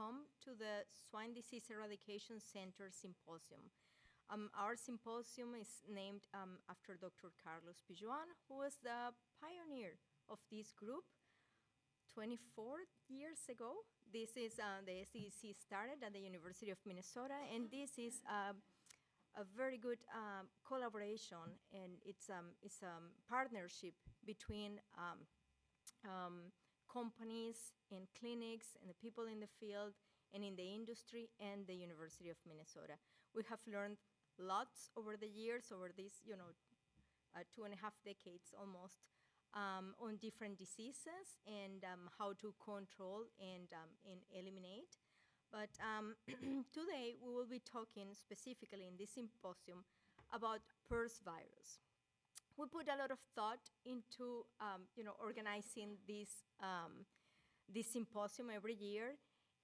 welcome to the Swine Disease Eradication Center Symposium. Our symposium is named after Dr. Carlos Pijuan, who was the pioneer of this group 24 years ago. This is the SDC started at the University of Minnesota, and this is a very good collaboration, and it's a partnership between companies and clinics and the people in the field and in the industry and the University of Minnesota. We have learned lots over the years, over these 2.5 decades almost, on different diseases and how to control and eliminate. But today we will be talking specifically in this symposium about PRRS virus. We put a lot of thought into organizing this symposium every year,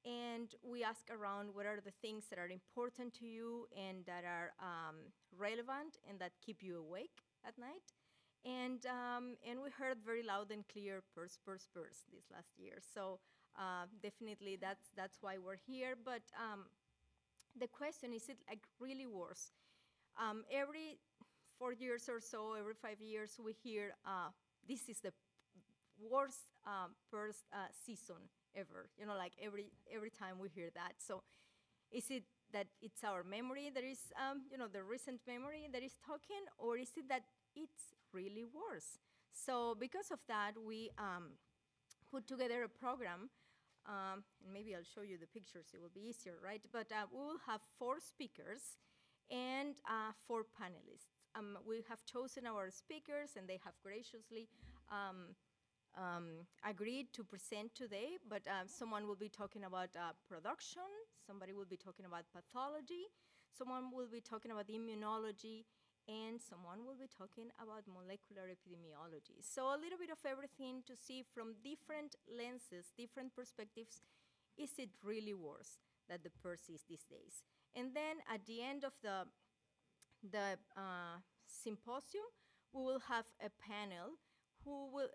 and we ask around what are the things that are important to you and that are relevant and that keep you awake at night. And we heard very loud and clear PRRS, PRRS, PRRS this last year. So definitely that's why we're here. But the question is, it like really worse? Every 4 years or so, every 5 years, we hear this is the worst PRRS season ever. Like every time we hear that. So is it that it's our memory that is, the recent memory that is talking, or is it that it's really worse? So because of that, we put together a program, and maybe I'll show you the pictures, it will be easier, right? But we will have 4 speakers and 4 panelists. We have chosen our speakers, and they have graciously agreed to present today, but someone will be talking about production, somebody will be talking about pathology, someone will be talking about immunology, and someone will be talking about molecular epidemiology. So a little bit of everything to see from different lenses, different perspectives, is it really worse that the PRRS is these days? And then at the end of the symposium, we will have a panel who will,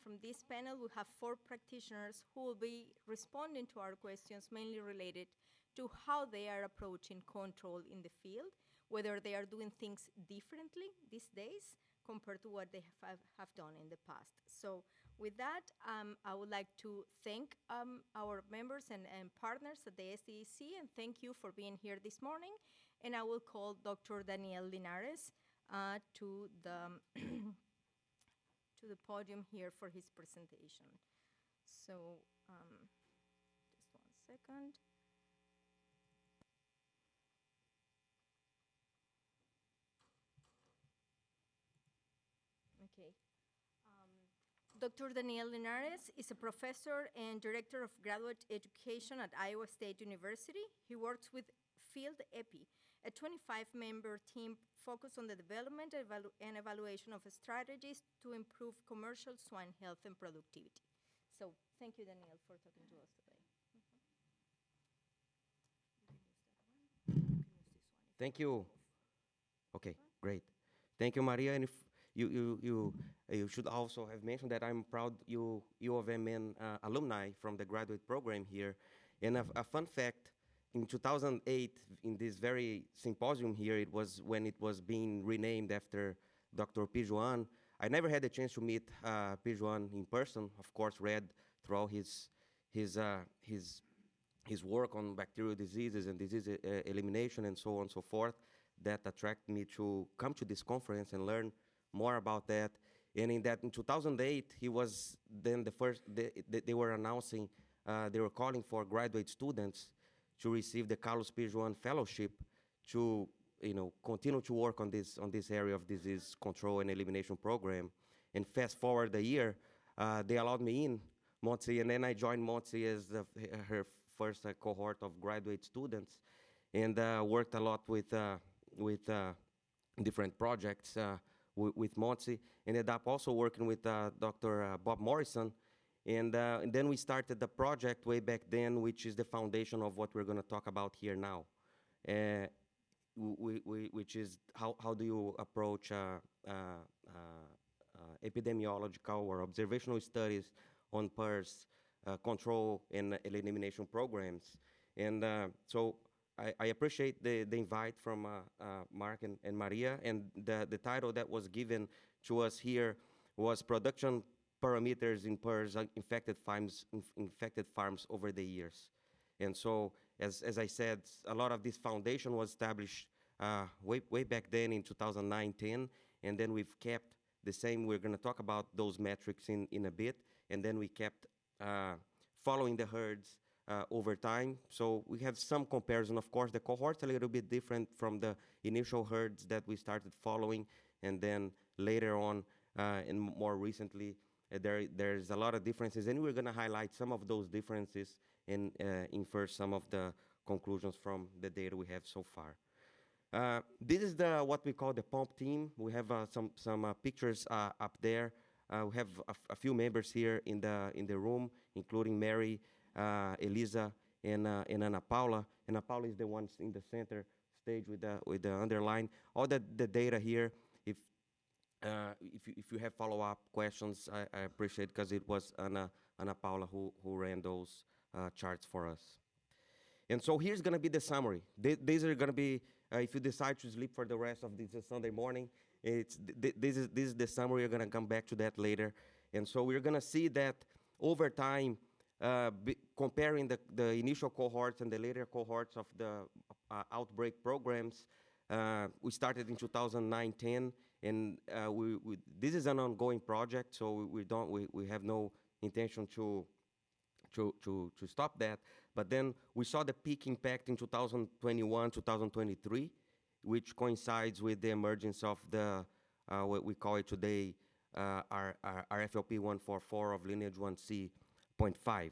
from this panel, we have 4 practitioners who will be responding to our questions, mainly related to how they are approaching control in the field, whether they are doing things differently these days compared to what they have done in the past. So with that, I would like to thank our members and partners at the SDEC, and thank you for being here this morning. And I will call Dr. Daniel Linhares to the to the podium here for his presentation. So just 1 second. Okay. Dr. Daniel Linhares is a professor and director of graduate education at Iowa State University. He works with Field EPI, a 25-member team focused on the development and evaluation of strategies to improve commercial swine health and productivity. So thank you, Daniel, for talking to us today. Thank you. Okay, great. Thank you, Maria. And if you should also have mentioned that I'm proud U of M alumni from the graduate program here. And a fun fact, in 2008, in this very symposium here, it was when it was being renamed after Dr. Pijuan. I never had the chance to meet Pijuan in person. Of course, read throughout his work on bacterial diseases and disease elimination and so on and so forth. That attracted me to come to this conference and learn more about that. And in 2008, he was then the first. They were announcing, they were calling for graduate students to receive the Carlos Pijuan Fellowship to continue to work on this area of disease control and elimination program. And fast forward a year, they allowed me in MOTSE, and then I joined MOTSE as her first cohort of graduate students, and worked a lot with different projects with MOTSE. Ended up also working with Dr. Bob Morrison. And then we started the project way back then, which is the foundation of what we're going to talk about here now, which is how do you approach epidemiological or observational studies on PRRS control and elimination programs. And so I appreciate the invite from Mark and Maria, and the title that was given to us here was Production Parameters in PRRS infected farms over the years. And so, as I said, a lot of this foundation was established way back then in 2009-10, and then we've kept the same. We're going to talk about those metrics in a bit, and then we kept following the herds over time. So we have some comparison. Of course, the cohort's a little bit different from the initial herds that we started following, and then later on, and more recently, there's a lot of differences, and we're going to highlight some of those differences and infer some of the conclusions from the data we have so far. This is what we call the pump team. We have some pictures up there. We have a few members here in the room, including Mary, Elisa, and Ana Paula. Ana Paula is the one in the center stage with the underline. All the data here. If you have follow-up questions, I appreciate, because it was Ana Paula who ran those charts for us. And so here's going to be the summary. These are going to be, if you decide to sleep for the rest of this Sunday morning, this is the summary. We're going to come back to that later. And so we're going to see that over time, comparing the initial cohorts and the later cohorts of the outbreak programs, we started in 2009-10, and this is an ongoing project, so we have no intention to stop that. But then we saw the peak impact in 2021, 2023, which coincides with the emergence of the what we call it today our FLP 144 of lineage 1C.5,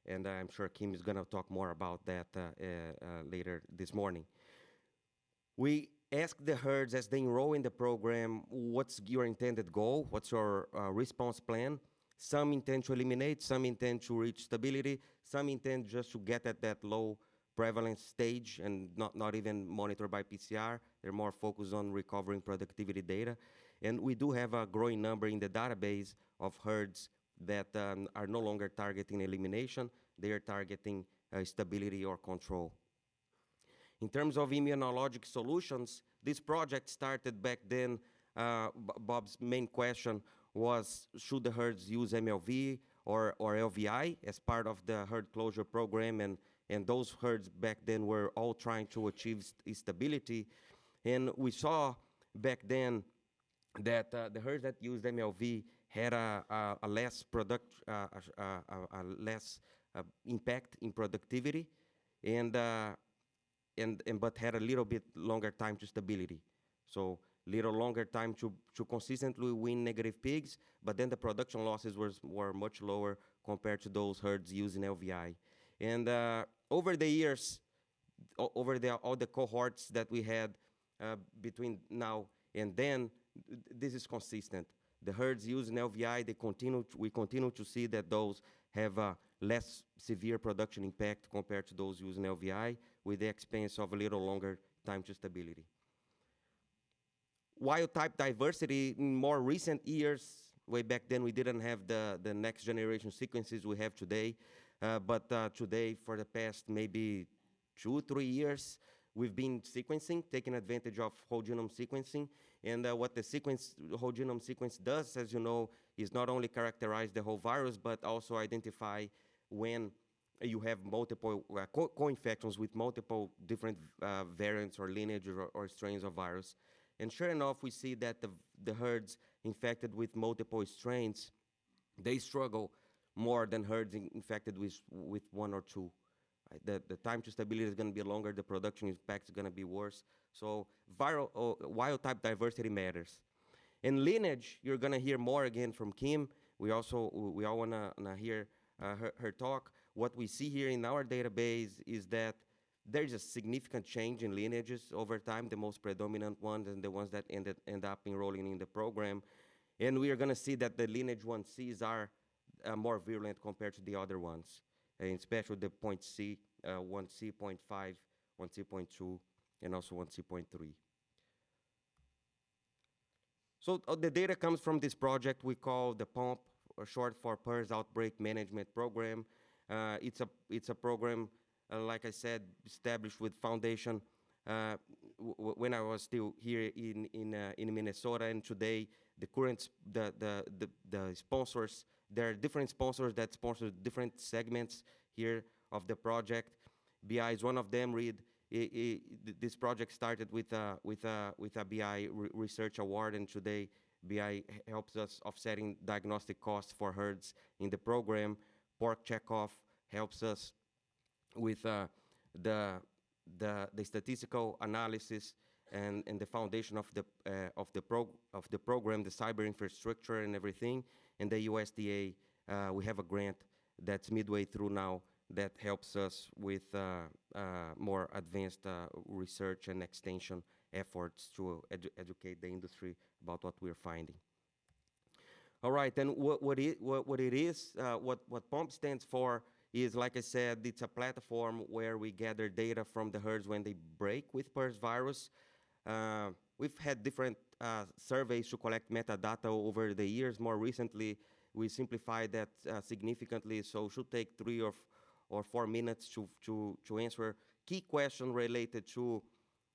and I'm sure Kim is going to talk more about that later this morning. We ask the herds as they enroll in the program, what's your intended goal? What's your response plan? Some intend to eliminate, some intend to reach stability, some intend just to get at that low prevalence stage and not even monitor by PCR. They're more focused on recovering productivity data. And we do have a growing number in the database of herds that are no longer targeting elimination. They are targeting stability or control. In terms of immunologic solutions, this project started back then. Bob's main question was, should the herds use MLV or LVI as part of the herd closure program? And those herds back then were all trying to achieve stability. And we saw back then that the herds that used MLV had a less impact in productivity, but had a little bit longer time to stability. So little longer time to consistently wean negative pigs, but then the production losses were much lower compared to those herds using LVI. And over the years, all the cohorts that we had between now and then, this is consistent. The herds using LVI, we continue to see that those have a less severe production impact compared to those using LVI, with the expense of a little longer time to stability. Wild type diversity in more recent years, way back then we didn't have the next generation sequences we have today, but today for the past maybe 2-3 years, we've been sequencing, taking advantage of whole genome sequencing. And what the whole genome sequence does, as you know, is not only characterize the whole virus, but also identify when you have multiple co-infections with multiple different variants or lineages or strains of virus. And sure enough, we see that the herds infected with multiple strains, they struggle more than herds infected with one or two. The time to stability is going to be longer, the production impact is going to be worse. So wild type diversity matters. In lineage, you're going to hear more again from Kim. We all want to hear her talk. What we see here in our database is that there's a significant change in lineages over time, the most predominant ones and the ones that end up enrolling in the program. And we are going to see that the lineage 1Cs are more virulent compared to the other ones, and especially the point C, 1C.5, 1C.2, and also 1C.3. So the data comes from this project we call the POMP, short for PRRS Outbreak Management Program. It's a program, like I said, established with foundation when I was still here in Minnesota, and today the current the sponsors, there are different sponsors that sponsor different segments here of the project. BI is one of them. This project started with a BI research award, and today BI helps us offsetting diagnostic costs for herds in the program. Pork Checkoff helps us with the statistical analysis and the foundation of the program, the cyber infrastructure and everything. And the USDA, we have a grant that's midway through now that helps us with more advanced research and extension efforts to educate the industry about what we're finding. All right, and what POMP stands for is, like I said, it's a platform where we gather data from the herds when they break with PRRS virus. We've had different surveys to collect metadata over the years. More recently, we simplified that significantly, so it should take 3 or 4 minutes to answer key questions related to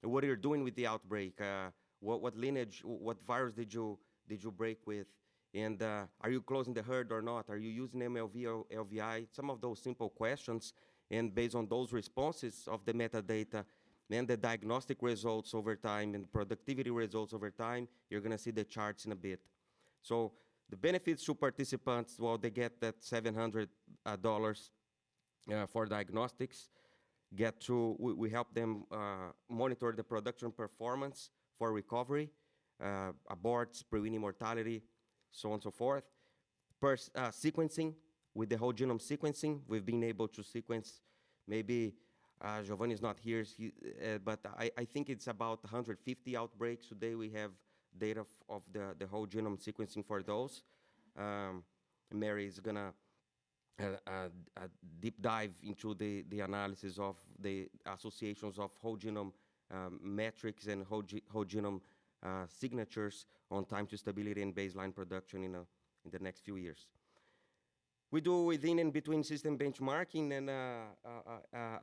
what you're doing with the outbreak, what lineage, what virus did you break with, and are you closing the herd or not? Are you using MLV or LVI? Some of those simple questions, and based on those responses of the metadata and the diagnostic results over time and productivity results over time, you're going to see the charts in a bit. So the benefits to participants, well, they get that $700 for diagnostics. We help them monitor the production performance for recovery, aborts, preventing mortality, so on and so forth. Sequencing, with the whole genome sequencing, we've been able to sequence maybe, Giovanni is not here, but I think it's about 150 outbreaks. Today we have data of the whole genome sequencing for those. Mary is gonna a deep dive into the analysis of the associations of whole genome metrics and whole genome signatures on time to stability and baseline production in the next few years. We do within and between system benchmarking, and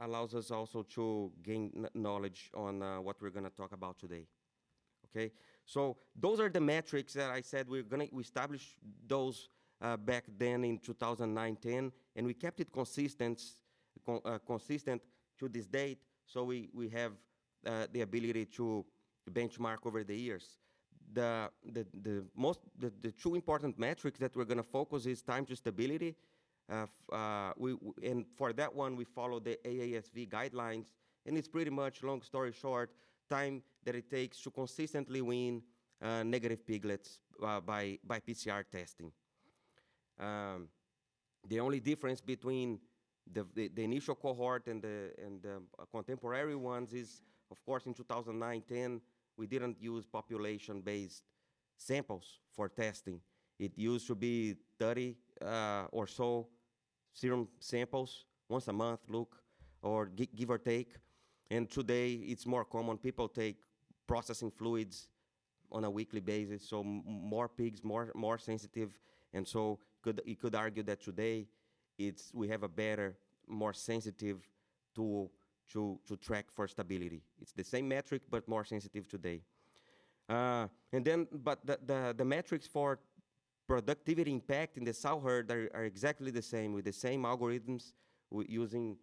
allows us also to gain knowledge on what we're going to talk about today. Okay, so those are the metrics that I said we established those back then in 2009-10, and we kept it consistent to this date. So we have the ability to benchmark over the years. The two important metrics that we're going to focus is time to stability. And for that one, we follow the PRRSV guidelines, and it's pretty much, long story short, time that it takes to consistently wean negative piglets by PCR testing. The only difference between the initial cohort and the contemporary ones is, of course, in 2009-10, we didn't use population-based samples for testing. It used to be 30 or so serum samples once a month, or give or take. And today, it's more common. People take processing fluids on a weekly basis, so more pigs, more sensitive. And so you could argue that today we have a better, more sensitive tool to track for stability. It's the same metric, but more sensitive today. But the metrics for productivity impact in the sow herd are exactly the same, with the same algorithms, using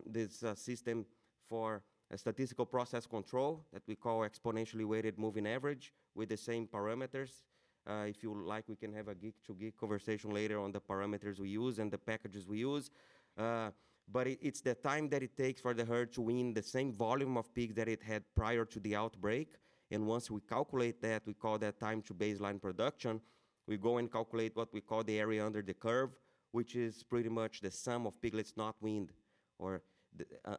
this system for a statistical process control that we call exponentially weighted moving average, with the same parameters. If you like, we can have a geek-to-geek conversation later on the parameters we use and the packages we use. But it's the time that it takes for the herd to wean the same volume of pigs that it had prior to the outbreak. And once we calculate that, we call that time to baseline production. We go and calculate what we call the area under the curve, which is pretty much the sum of piglets not weaned, or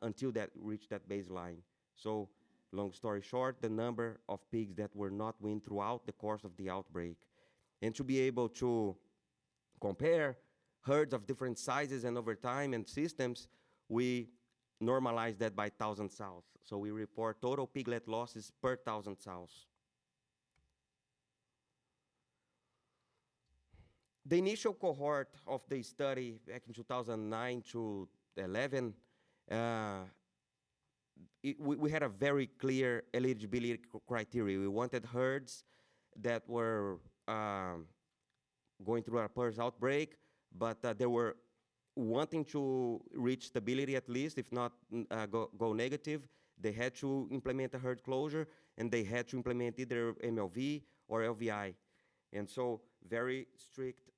until that reach that baseline. So, long story short, the number of pigs that were not weaned throughout the course of the outbreak. And to be able to compare herds of different sizes and over time and systems, we normalize that by 1,000 sows. So we report total piglet losses per 1,000 sows. The initial cohort of the study back in 2009 to 11, uh, we had a very clear eligibility criteria. We wanted herds that were going through a PRRS outbreak, but they were wanting to reach stability at least, if not go negative. They had to implement a herd closure, and they had to implement either MLV or LVI. And so very strict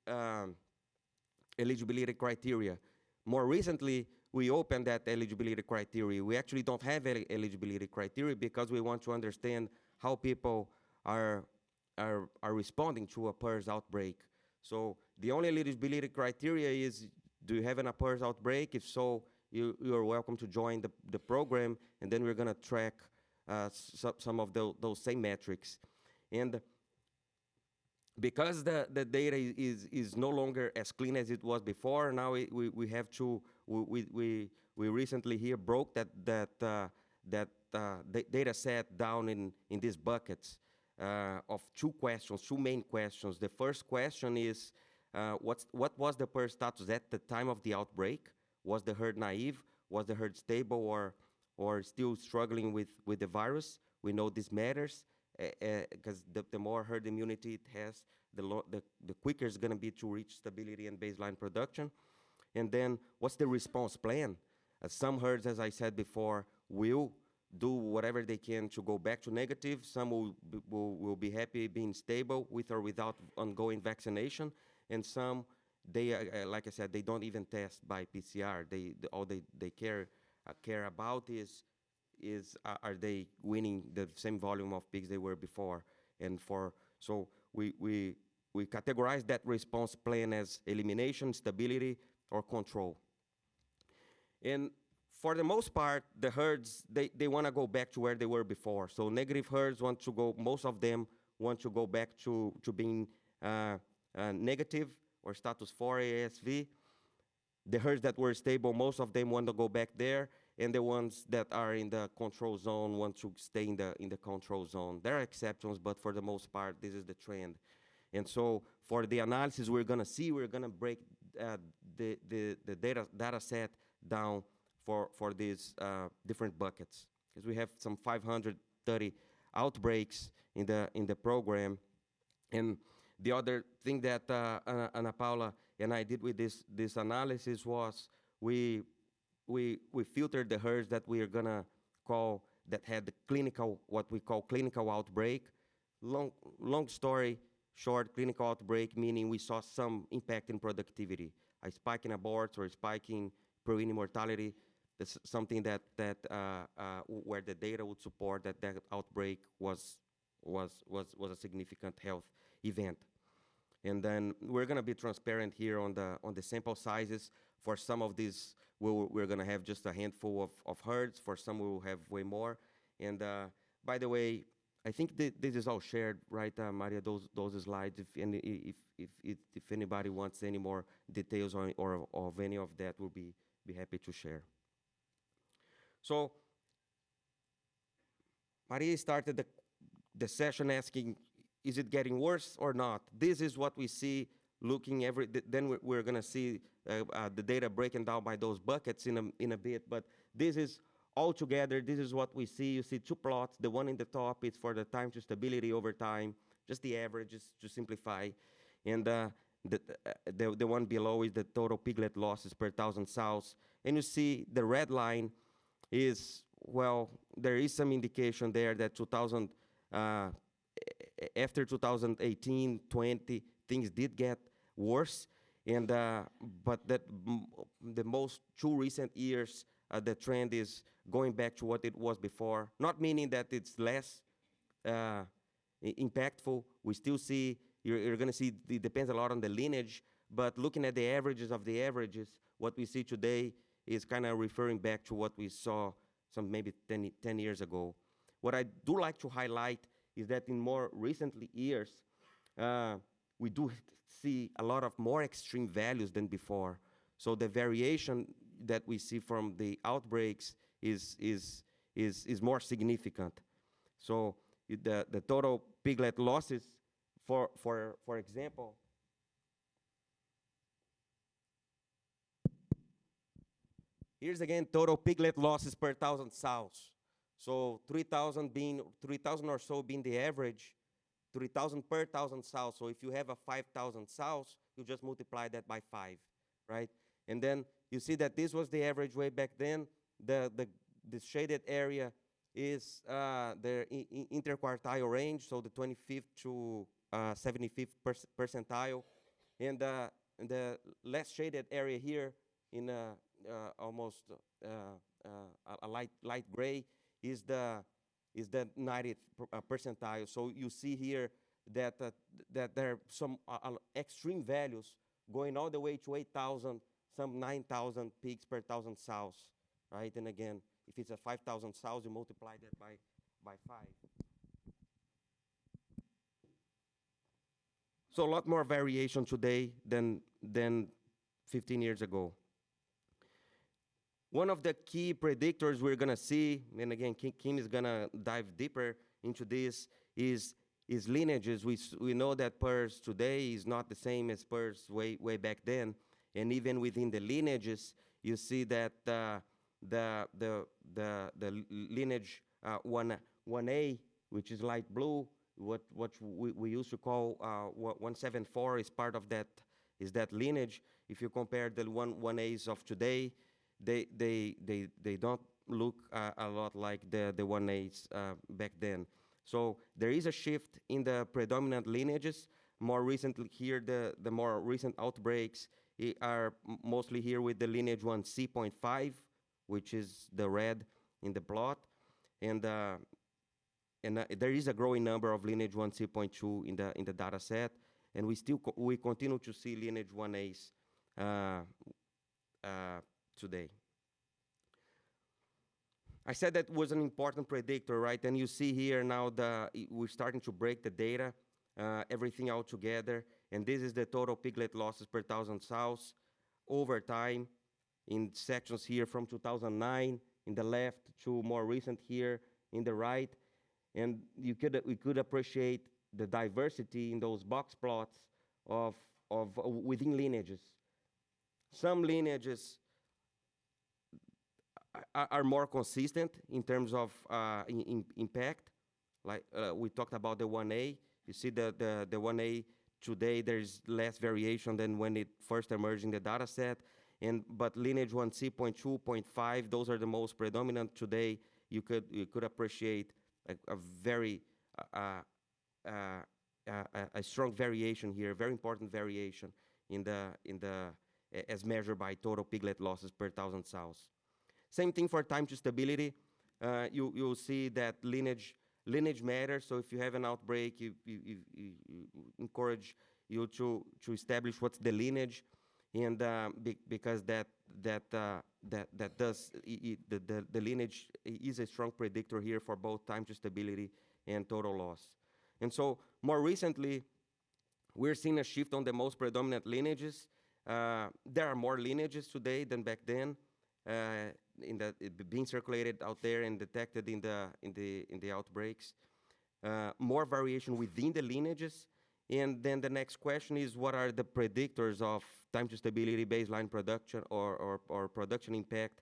eligibility criteria. More recently, we opened that eligibility criteria. We actually don't have eligibility criteria because we want to understand how people are responding to a PRRS outbreak. So the only eligibility criteria is, do you have an PRRS outbreak? If so, you are welcome to join the program, and then we're going to track some of those same metrics. And because the data is no longer as clean as it was before, now we have to, we recently here broke that data set down in these buckets of two questions, two main questions. The first question is, what was the PRRS status at the time of the outbreak? Was the herd naive? Was the herd stable or still struggling with the virus? We know this matters because the more herd immunity it has, the quicker it's going to be to reach stability and baseline production. And then what's the response plan? Some herds, as I said before, will do whatever they can to go back to negative. Some will be happy being stable with or without ongoing vaccination. And some, they like I said, they don't even test by PCR. All they care about is are they winning the same volume of pigs they were before? And so we categorize that response plan as elimination, stability, or control. And for the most part, the herds, they want to go back to where they were before. So negative herds want to go, most of them want to go back to being negative or status 4 ASV. The herds that were stable, most of them want to go back there, and the ones that are in the control zone want to stay in the control zone. There are exceptions, but for the most part, this is the trend. And so for the analysis we're going to see, we're going to break the data set down for these different buckets, because we have some 530 outbreaks in the program. And the other thing that Ana Paula and I did with this analysis was we filtered the herds that we are gonna call, that had the clinical, what we call clinical outbreak. Long story short, clinical outbreak meaning we saw some impact in productivity, a spike in aborts or a spike in per-weaning mortality. That's something that where the data would support that outbreak was a significant health event. And then we're going to be transparent here on the sample sizes. For some of these, we're going to have just a handful of herds. For some, we will have way more. And by the way, I think this is all shared, right, Maria? Those slides. If anybody wants any more details or of any of that, we'll be happy to share. So Maria started the session asking, is it getting worse or not? This is what we see looking then we're going to see the data breaking down by those buckets in a bit. But this is all together, this is what we see. You see two plots. The one in the top is for the time to stability over time, just the averages to simplify. And the one below is the total piglet losses per 1,000 sows. And you see the red line is, well, there is some indication there that after 2018, 20, things did get worse. And but the most two recent years, the trend is going back to what it was before. Not meaning that it's less impactful. We still see, you're going to see, it depends a lot on the lineage, but looking at the averages of the averages, what we see today is kind of referring back to what we saw some maybe 10 years ago. What I do like to highlight is that in more recent years, we do see a lot of more extreme values than before. So the variation that we see from the outbreaks is more significant. So the total piglet losses, for example, Here's again total piglet losses per 1,000 sows. So 3,000 or so being the average, 3,000 per 1,000 sows. So if you have a 5,000 sows, you just multiply that by 5, right? And then you see that this was the average way back then. The shaded area is the interquartile range, so the 25th to 75th percentile. And the less shaded area here in almost a light gray is the 90th percentile. So you see here that that there are some extreme values going all the way to 8,000, some 9,000 pigs per 1,000 sows, right? And again, if it's a 5,000 sows, you multiply that by 5. So a lot more variation today than 15 years ago. One of the key predictors we're going to see, and again, Kim is going to dive deeper into this, is lineages. We know that PRRS today is not the same as PRRS way back then, and even within the lineages, you see that the lineage 1A, which is light blue, what we used to call 174 is part of that, is that lineage. If you compare the 1As of today, they don't look a lot like the 1As back then. So there is a shift in the predominant lineages. More recently here, the more recent outbreaks are mostly here with the lineage 1C.5, which is the red in the plot. And there is a growing number of lineage 1C.2 in the data set. And we continue to see lineage 1As today. I said that was an important predictor, right? And you see here now we're starting to break the data, everything out together. And this is the total piglet losses per 1,000 sows over time in sections here from 2009 in the left to more recent here in the right. And we could appreciate the diversity in those box plots of within lineages. Some lineages are more consistent in terms of impact. Like we talked about the 1A. You see the 1A today, there's less variation than when it first emerged in the data set. But lineage 1C.2, 0.5, those are the most predominant today. You could appreciate a very a strong variation here, very important variation in the as measured by total piglet losses per 1,000 sows. Same thing for time to stability. You'll see that lineage matters. So if you have an outbreak, you encourage you to establish what's the lineage, and because that does the lineage is a strong predictor here for both time to stability and total loss. And so more recently, we're seeing a shift on the most predominant lineages. There are more lineages today than back then. Being circulated out there and detected in the outbreaks. More variation within the lineages, and then the next question is, what are the predictors of time to stability, baseline production, or production impact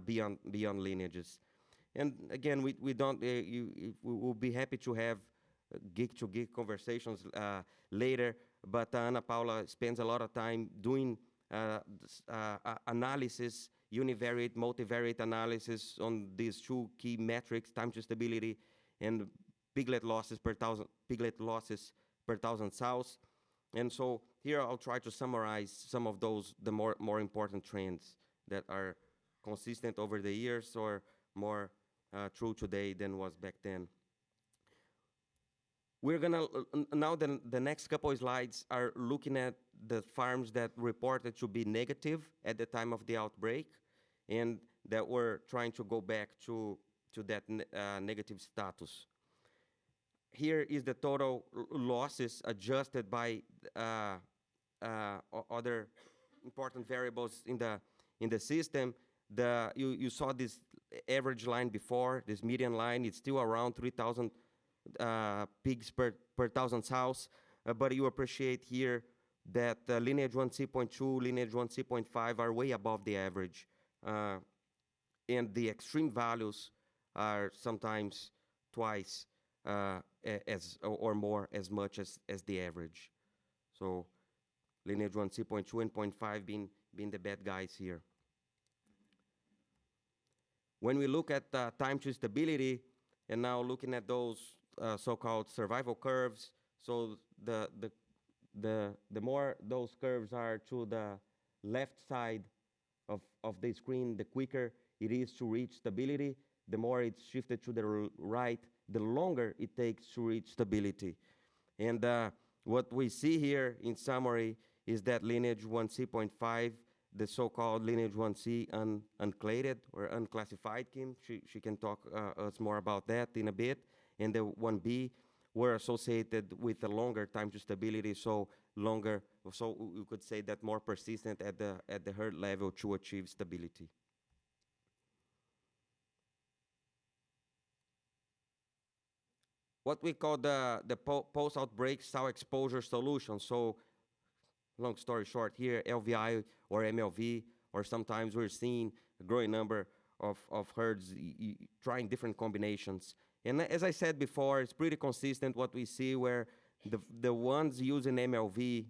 beyond lineages? And again, we don't. We will be happy to have geek to geek conversations later. But Ana Paula spends a lot of time doing analysis, univariate, multivariate analysis on these two key metrics, time to stability and piglet losses per 1,000 sows. And so here I'll try to summarize some of those, the more important trends that are consistent over the years or more true today than was back then. We're gonna, now the next couple of slides are looking at the farms that reported to be negative at the time of the outbreak and that were trying to go back to that negative status. Here is the total losses adjusted by other important variables in the system. You saw this average line before, this median line. It's still around 3,000 pigs per 1,000 sows, but you appreciate here that lineage 1C.2, lineage 1C.5 are way above the average uh, and the extreme values are sometimes twice as or more as much as the average. So lineage 1C.2 and 0.5 being the bad guys here. When we look at time to stability, and now looking at those so-called survival curves, so the more those curves are to the left side of the screen, the quicker it is to reach stability. The more it's shifted to the right, the longer it takes to reach stability. And what we see here in summary is that lineage 1C.5, the so-called lineage 1C uncladed or unclassified, Kim, she can talk us more about that in a bit, and the 1B were associated with a longer time to stability, so longer, so you could say that more persistent at the herd level to achieve stability. What we call the post-outbreak sow exposure solution. So long story short here, LVI or MLV, or sometimes we're seeing a growing number of herds trying different combinations. And as I said before, it's pretty consistent what we see where the ones using MLV,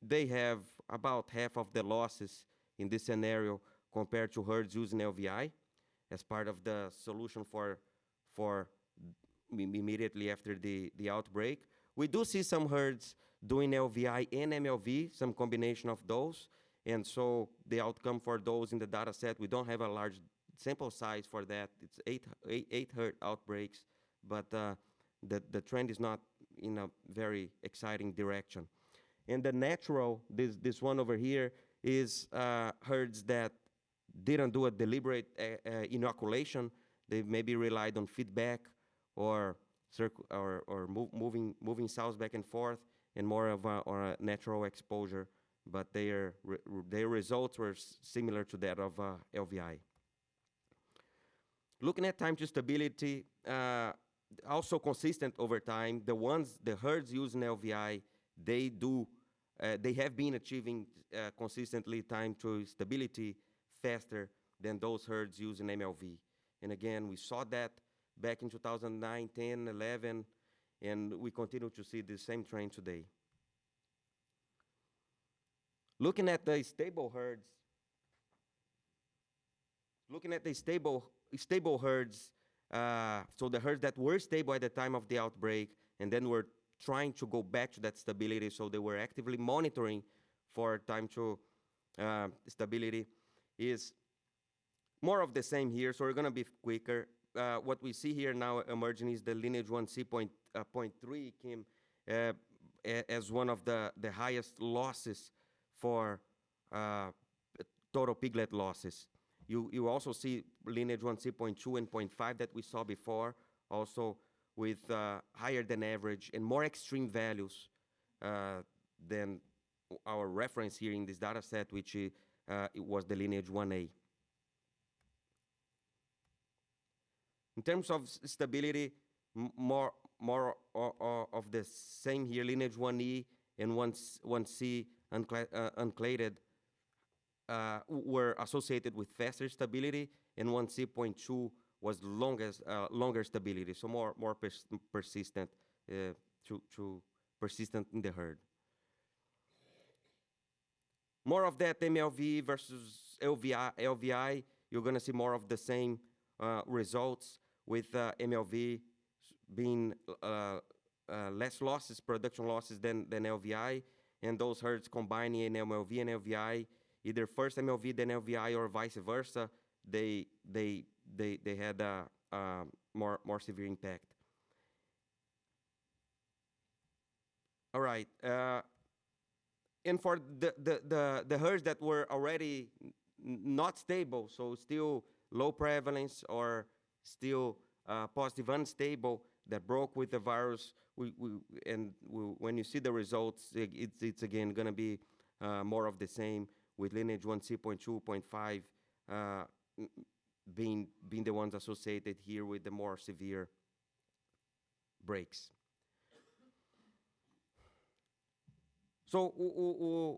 they have about half of the losses in this scenario compared to herds using LVI as part of the solution for immediately after the outbreak. We do see some herds doing LVI and MLV, some combination of those. And so the outcome for those in the data set, we don't have a large sample size for that. It's eight herd outbreaks, but the trend is not in a very exciting direction. And the natural, this one over here, is herds that didn't do a deliberate inoculation. They maybe relied on feedback or moving sows back and forth, and more of a natural exposure, but their results were similar to that of LVI. Looking at time to stability, also consistent over time. The herds using LVI, they have been achieving consistently time to stability faster than those herds using MLV. And again, we saw that back in 2009, 10, 11, and we continue to see the same trend today. Looking at the stable herds, herds, so the herds that were stable at the time of the outbreak, and then were trying to go back to that stability, so they were actively monitoring for time to stability, is more of the same here, so we're going to be quicker. What we see here now emerging is the lineage 1C.3 came as one of the highest losses for total piglet losses. You also see lineage 1C.2 and 0.5 that we saw before, also with higher than average and more extreme values than our reference here in this data set, which it was the lineage 1A. In terms of stability, more of the same here, lineage 1E and 1C uncladed were associated with faster stability, and 1C.2 was longer stability, so more persistent persistent in the herd. More of that MLV versus LVI, you're going to see more of the same results, with MLV being less losses, production losses than LVI, and those herds combining in MLV and LVI, either first MLV then LVI or vice versa, they had a more severe impact. All right, and for the herds that were already not stable, so still low prevalence or still positive unstable, that broke with the virus, when you see the results, it's again going to be more of the same, with lineage 1C.2, 0.5 being the ones associated here with the more severe breaks. So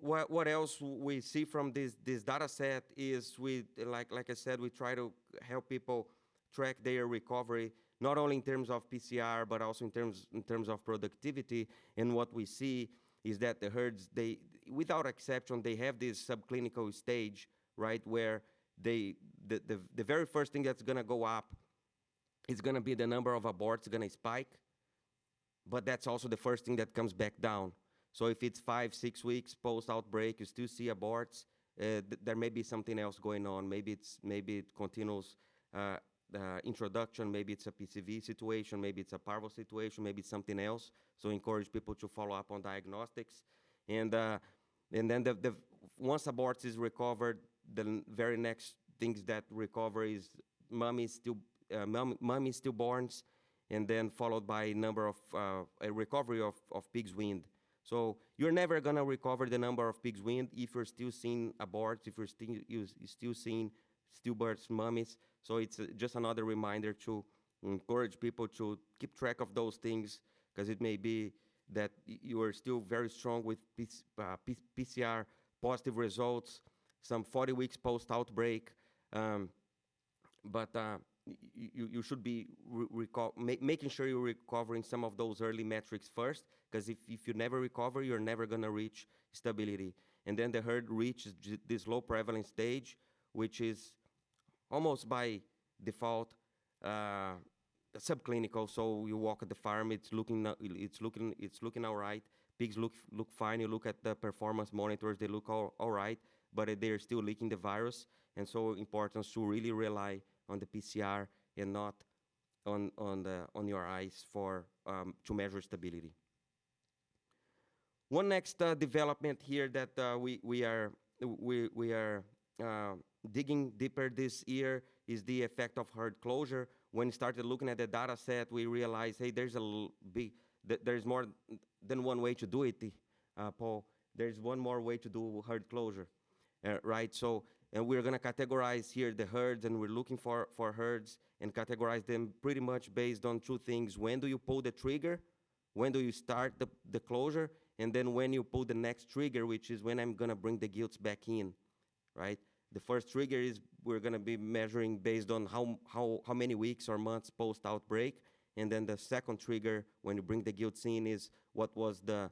what else we see from this data set is we, like I said, we try to help people track their recovery, not only in terms of PCR, but also in terms of productivity. And what we see is that the herds, they, without exception, they have this subclinical stage, right, where the very first thing that's gonna go up is gonna be the number of aborts gonna spike, but that's also the first thing that comes back down. So if it's 5, 6 weeks post-outbreak, you still see aborts, there may be something else going on. Maybe it continues introduction, maybe it's a PCV situation, maybe it's a parvo situation, maybe it's something else. So encourage people to follow up on diagnostics. And then once aborts is recovered, the very next things that recover is mummies, stillborns, and then followed by a recovery of pig's wind. So you're never gonna recover the number of pig's wind if you're still seeing aborts, if you're still seeing stillbirths, mummies. So it's just another reminder to encourage people to keep track of those things, because it may be that you are still very strong with PCR positive results, some 40 weeks post-outbreak, but you should be making sure you're recovering some of those early metrics first, because if you never recover, you're never going to reach stability. And then the herd reaches this low prevalence stage, which is almost by default subclinical. So you walk at the farm, it's looking all right. Pigs look fine. You look at the performance monitors, they look all right, but they're still leaking the virus. And so important to really rely on the PCR and not on your eyes to measure stability. One next development here that we are digging deeper this year is the effect of herd closure. When we started looking at the data set, we realized, hey, there's more than one way to do it, Paul. There's one more way to do herd closure, right? So, and we're going to categorize here the herds, and we're looking for herds and categorize them pretty much based on two things. When do you pull the trigger? When do you start the closure? And then when you pull the next trigger, which is when I'm going to bring the gilts back in, right? The first trigger is we're going to be measuring based on how many weeks or months post-outbreak. And then the second trigger, when you bring the gilts in, is what was the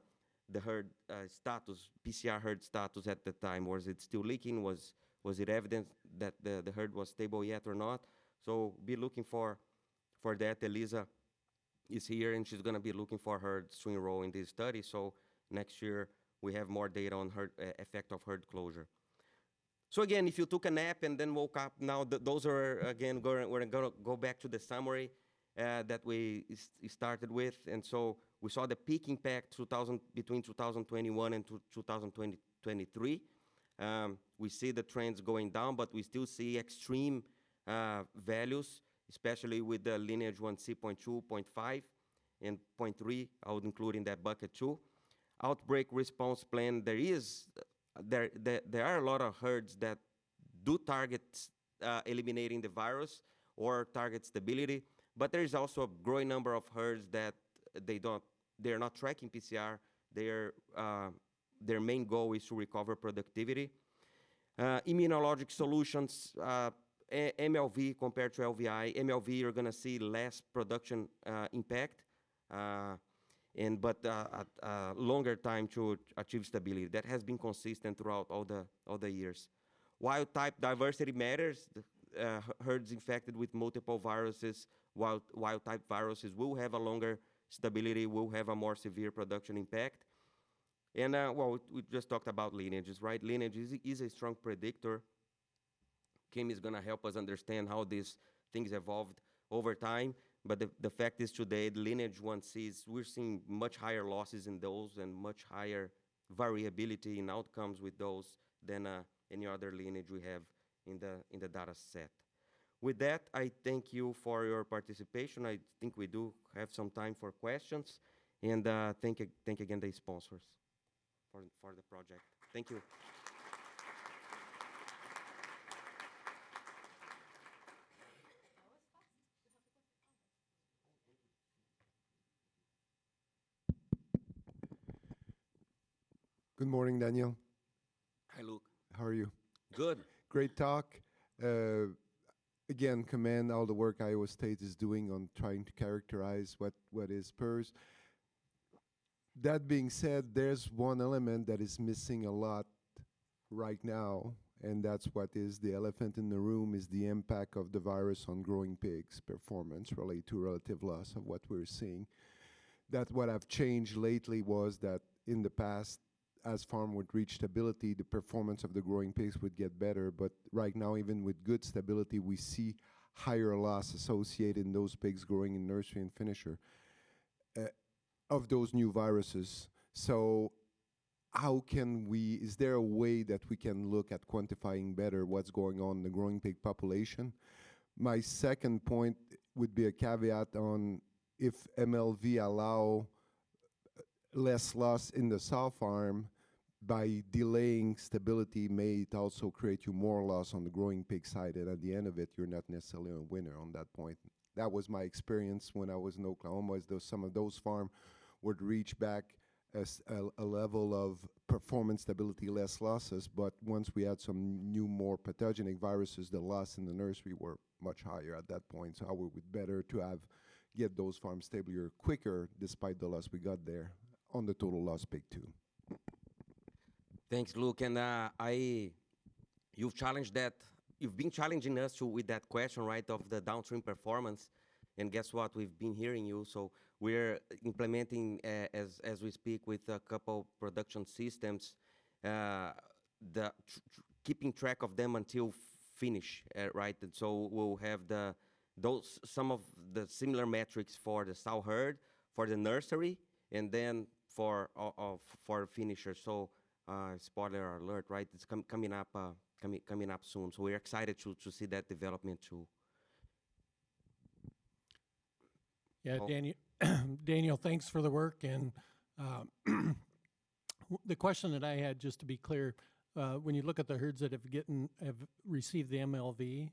herd status, PCR herd status at the time. Was it still leaking? Was it evident that the herd was stable yet or not? So be looking for that. Elisa is here, and she's going to be looking for herds to enroll in this study. So next year, we have more data on herd effect of herd closure. So again, if you took a nap and then woke up, now those are, again, we're going to go back to the summary that we started with. And so we saw the peak impact between 2021 and 2023. We see the trends going down, but we still see extreme values, especially with the lineage 1C 0.2, 0.5, and 0.3. I would include in that bucket too. Outbreak response plan, there are a lot of herds that do target eliminating the virus or target stability, but there is also a growing number of herds that they're not tracking PCR. Their main goal is to recover productivity. Immunologic solutions, MLV compared to LVI. MLV, you're going to see less production impact, but a longer time to achieve stability. That has been consistent throughout all the years. Wild type diversity matters. Herds infected with multiple viruses, wild type viruses will have a longer stability, will have a more severe production impact. And well, we just talked about lineages, right? Lineage is a strong predictor. Kim is going to help us understand how these things evolved over time. But the fact is today, the lineage 1Cs, we're seeing much higher losses in those and much higher variability in outcomes with those than any other lineage we have in the data set. With that, I thank you for your participation. I think we do have some time for questions. And thank again the sponsors for the project. Thank you. Good morning, Daniel. Hi, Luke. How are you? Good. Great talk. Again, commend all the work Iowa State is doing on trying to characterize what is PRRS. That being said, there's one element that is missing a lot right now, and that's what is the elephant in the room, is the impact of the virus on growing pigs' performance related to relative loss of what we're seeing. That what have changed lately was that in the past, as farm would reach stability, the performance of the growing pigs would get better. But right now, even with good stability, we see higher loss associated in those pigs growing in nursery and finisher of those new viruses. So how can we, is there a way that we can look at quantifying better what's going on in the growing pig population? My second point would be a caveat on if MLV allow less loss in the sow farm, by delaying stability may it also create you more loss on the growing pig side, and at the end of it, you're not necessarily a winner on that point. That was my experience when I was in Oklahoma, is those, some of those farms would reach back as a level of performance stability, less losses, but once we had some new, more pathogenic viruses, the loss in the nursery were much higher at that point, so I would be better to have get those farms stabilier quicker despite the loss we got there on the total loss pig too. Thanks, Luke. And you've challenged that. You've been challenging us with that question, right, of the downstream performance. And guess what? We've been hearing you. So we're implementing, as we speak, with a couple production systems, keeping track of them until finish, right? And so we'll have some of the similar metrics for the sow herd, for the nursery, and then for finisher. So spoiler alert, right? It's coming up soon. So we're excited to see that development too. Yeah, Daniel, thanks for the work. And the question that I had, just to be clear, when you look at the herds that have received the MLV,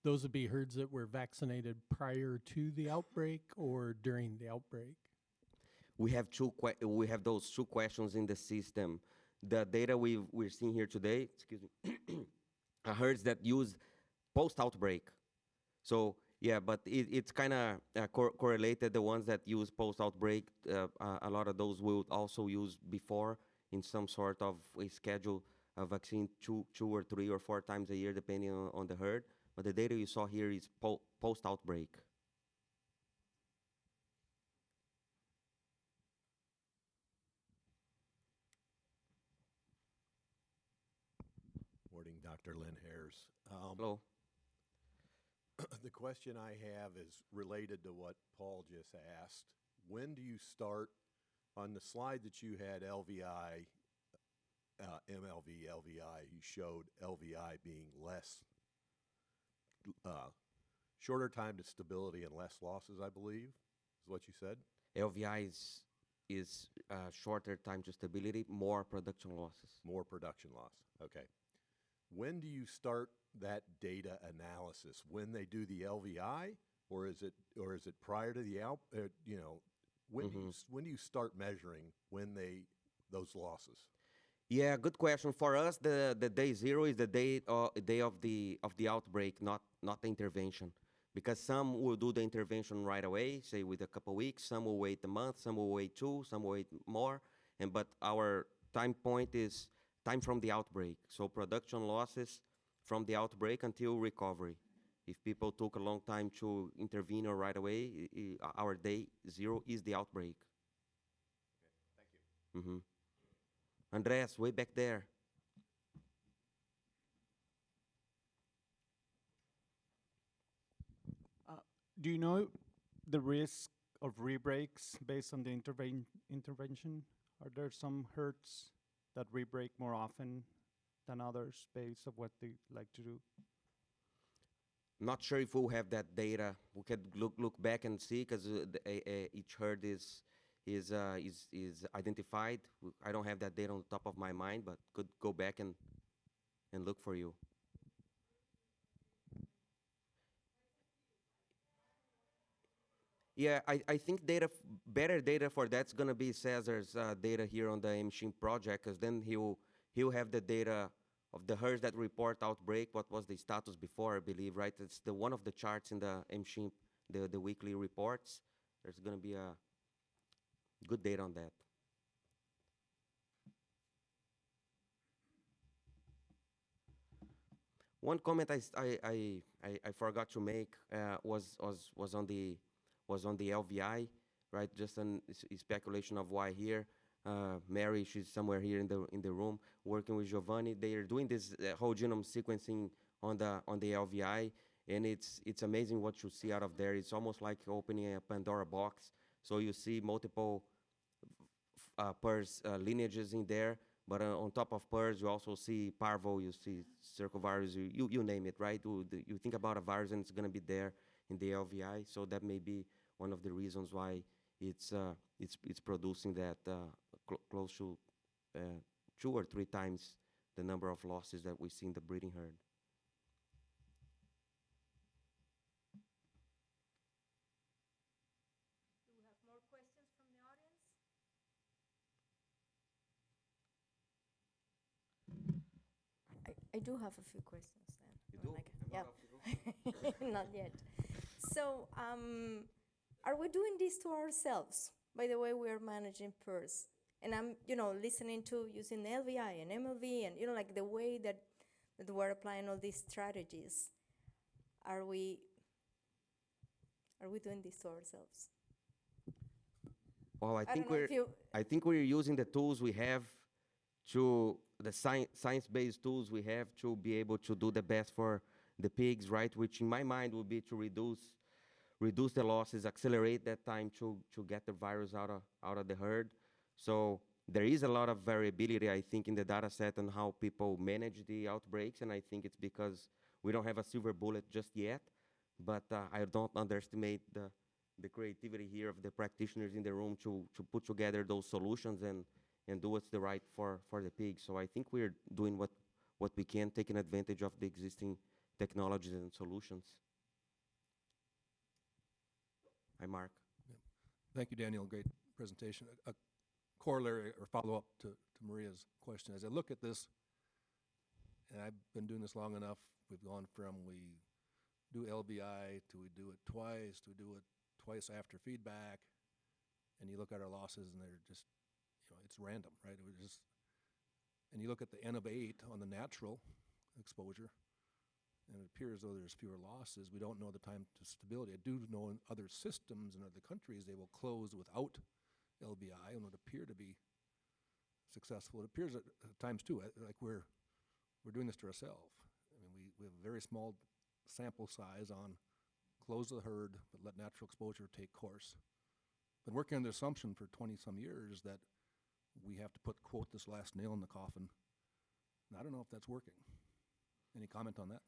those would be herds that were vaccinated prior to the outbreak or during the outbreak? We have those two questions in the system. The data we're seeing here today, excuse me, are herds that use post-outbreak. So yeah, but it's kind of correlated. The ones that use post-outbreak, a lot of those will also use before in some sort of a schedule of vaccine two or 3 or 4 times a year, depending on the herd. But the data you saw here is post-outbreak. Morning, Dr. Linhares. Hello. The question I have is related to what Paul just asked. When do you start, on the slide that you had LVI, MLV, LVI, you showed LVI being less, shorter time to stability and less losses, I believe, is what you said? LVI is shorter time to stability, more production losses. More production loss, okay. When do you start that data analysis? When they do the LVI, or is it prior to the when do you start measuring those losses? Yeah, good question. For us, the day 0 is the day of the outbreak, not the intervention, because some will do the intervention right away, say with a couple weeks. Some will wait a month. Some will wait 2. Some will wait more. But our time point is time from the outbreak. So production losses from the outbreak until recovery. If people took a long time to intervene or right away, our day 0 is the outbreak. Okay, thank you. Andreas, way back there. Do you know the risk of rebreaks based on the intervention? Are there some herds that rebreak more often than others based on what they like to do? Not sure if we'll have that data. We could look back and see, because each herd is identified. I don't have that data on the top of my mind, but could go back and look for you. Yeah, I think better data for that's gonna be Cesar's data here on the machine project, because then he'll have the data of the herds that report outbreak. What was the status before? I believe, right? It's the one of the charts in the machine, the weekly reports. There's gonna be a good data on that. One comment I forgot to make was on the LVI, right? Just a speculation of why here. Mary, she's somewhere here in the room working with Giovanni. They are doing this whole genome sequencing on the LVI, and it's amazing what you see out of there. It's almost like opening a Pandora box. So you see multiple PRRS lineages in there. But on top of PRRS, you also see parvo, you see circovirus, you name it, right? You think about a virus and it's going to be there in the LVI. So that may be one of the reasons why it's producing that close to 2 or 3 times the number of losses that we see in the breeding herd. Do we have more questions from the audience? I do have a few questions then. You do? Yeah. Not yet. So, are we doing this to ourselves? By the way, we are managing PRRS. And I'm, listening to using LVI and MLV and, like the way that we're applying all these strategies. Are we doing this to ourselves? Well, I don't know if you- I think we're using the tools we have the science-based tools we have to be able to do the best for the pigs, right? Which in my mind would be to reduce the losses, accelerate that time to get the virus out of the herd. So there is a lot of variability, I think, in the data set on how people manage the outbreaks, and I think it's because we don't have a silver bullet just yet, but I don't underestimate the creativity here of the practitioners in the room to put together those solutions and do what's the right for the pigs. So I think we're doing what we can, taking advantage of the existing technologies and solutions. Hi, Mark. Thank you, Daniel. Great presentation. A corollary or follow-up to Maria's question. As I look at this, and I've been doing this long enough, we've gone from we do LBI to we do it twice, to we do it twice after feedback, and you look at our losses and they're just, it's random, right? It was just, and you look at the N of 8 on the natural exposure, and it appears as though there's fewer losses. We don't know the time to stability. I do know in other systems in other countries they will close without LBI and would appear to be successful. It appears at times too like we're doing this to ourselves. I mean, we have a very small sample size on close the herd but let natural exposure take course. Been working on the assumption for 20-some years that we have to put, quote, this last nail in the coffin. And I don't know if that's working. Any comment on that?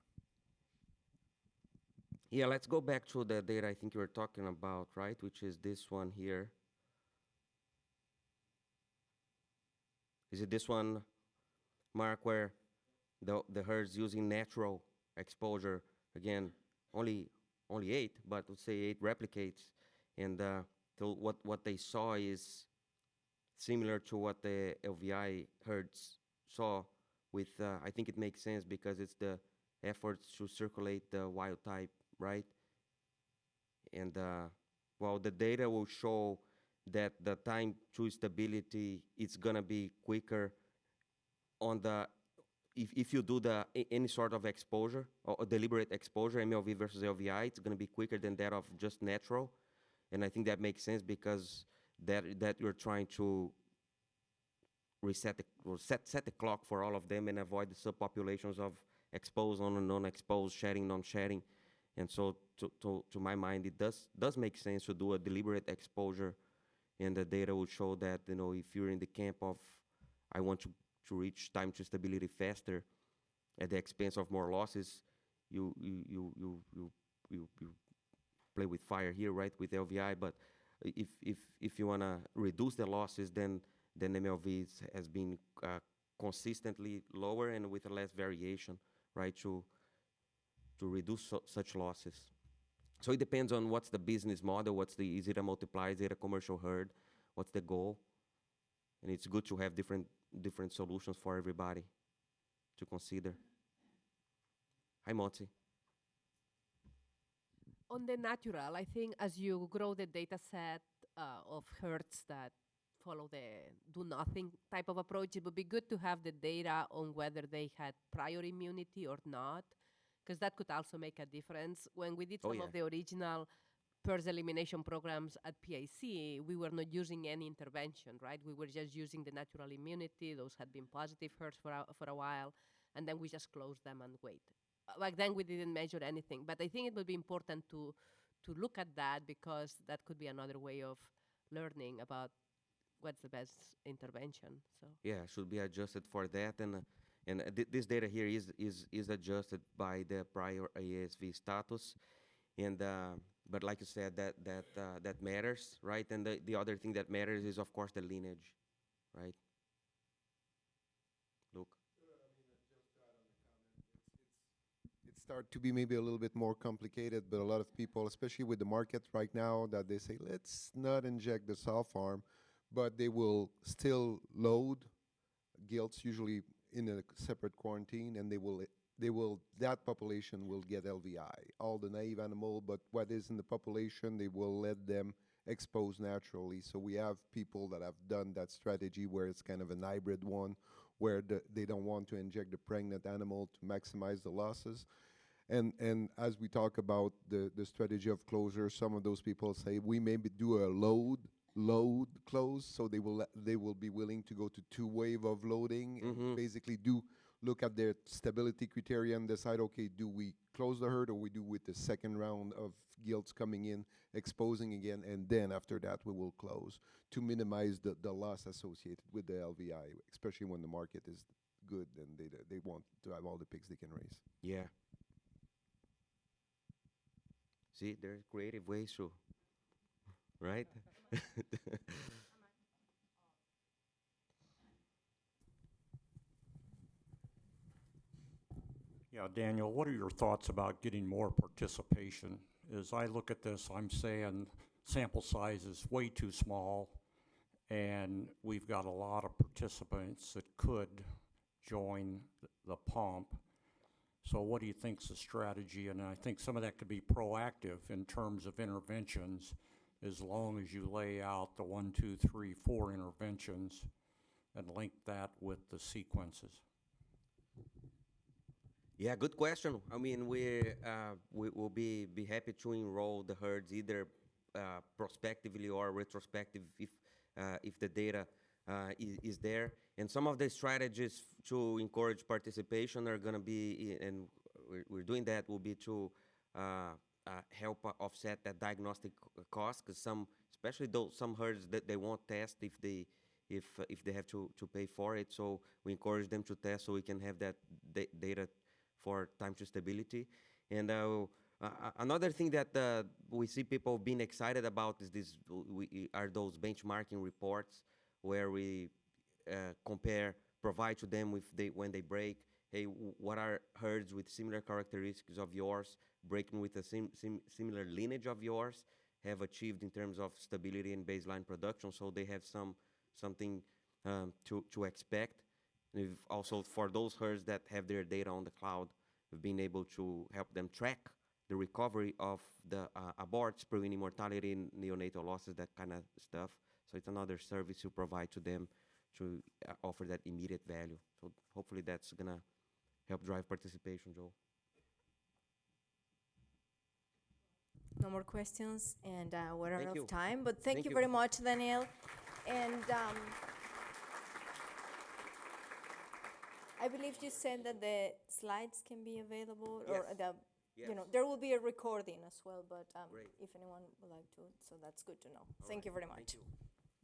Yeah, let's go back to the data I think you were talking about, right, which is this one here. Is it this one, Mark, where the herd's using natural exposure? Again, only 8, but let's say 8 replicates. And so what they saw is similar to what the LVI herds saw with, I think it makes sense because it's the efforts to circulate the wild type, right? And well, the data will show that the time to stability is gonna be quicker on the, if you do any sort of exposure or deliberate exposure, MLV versus LVI, it's gonna be quicker than that of just natural. And I think that makes sense because that you're trying to set the clock for all of them and avoid the subpopulations of exposed on and non-exposed, shedding, non-shedding. And so to my mind, it does make sense to do a deliberate exposure, and the data will show that, if you're in the camp of I want to reach time to stability faster at the expense of more losses, you play with fire here, right, with LVI. But if you want to reduce the losses, then MLV has been consistently lower and with less variation, right, to reduce such losses. So it depends on what's the business model, is it a multiplier, is it a commercial herd, what's the goal? And it's good to have different solutions for everybody to consider. Hi, Motsi. On the natural, I think as you grow the data set of herds that follow the do nothing type of approach, it would be good to have the data on whether they had prior immunity or not, because that could also make a difference. When we did Oh, some yeah. of the original PRRS elimination programs at PIC, we were not using any intervention, right? We were just using the natural immunity. Those had been positive herds for a while, and then we just closed them and wait. Back then, we didn't measure anything, but I think it would be important to look at that, because that could be another way of learning about what's the best intervention. So Yeah, should be adjusted for that, and this data here is adjusted by the prior ASV status, and but like you said, that matters, right? And the other thing that matters is, of course, the lineage, right? Look. It start to be maybe a little bit more complicated, but a lot of people, especially with the market right now, that they say, let's not inject the sow farm, but they will still load gilts, usually in a separate quarantine, and that population will get LVI, all the naive animal, but what is in the population, they will let them expose naturally. So we have people that have done that strategy where it's kind of an hybrid one, where they don't want to inject the pregnant animal to maximize the losses. And as we talk about the strategy of closure, some of those people say we maybe do a load close, so they will be willing to go to 2 wave of loading, and basically look at their stability criteria and decide, okay, do we close the herd or we do with the second round of gilts coming in, exposing again, and then after that we will close to minimize the loss associated with the LVI, especially when the market is good and they want to have all the pigs they can raise. Yeah. See, there's creative ways to, right? Yeah, Daniel, what are your thoughts about getting more participation? As I look at this, I'm saying sample size is way too small, and we've got a lot of participants that could join the pump. So what do you think's the strategy? And I think some of that could be proactive in terms of interventions, as long as you lay out the 1, 2, 3, 4 interventions and link that with the sequences. Yeah, good question. I mean, we will be happy to enroll the herds either prospectively or retrospective if the data is there. And some of the strategies to encourage participation are going to be, and we're doing that, will be to help offset that diagnostic cost, because especially some herds that they won't test if they have to pay for it. So we encourage them to test so we can have that data for time to stability. And another thing that we see people being excited about is those benchmarking reports where we provide to them when they break, hey, what are herds with similar characteristics of yours, breaking with a similar lineage of yours, have achieved in terms of stability and baseline production, so they have something to expect. And we've also, for those herds that have their data on the cloud, we've been able to help them track the recovery of the aborts, preventing mortality, neonatal losses, that kind of stuff. So it's another service you provide to them to offer that immediate value. So hopefully that's going to help drive participation, Joel. No more questions, and we're out Thank you. of time. But thank Thank you you. very much, Daniel. And I believe you said that the slides can be available, or Yes. the, there will be a recording as well. But Great. if anyone would like to, so that's good to know. Thank you very much. Thank you.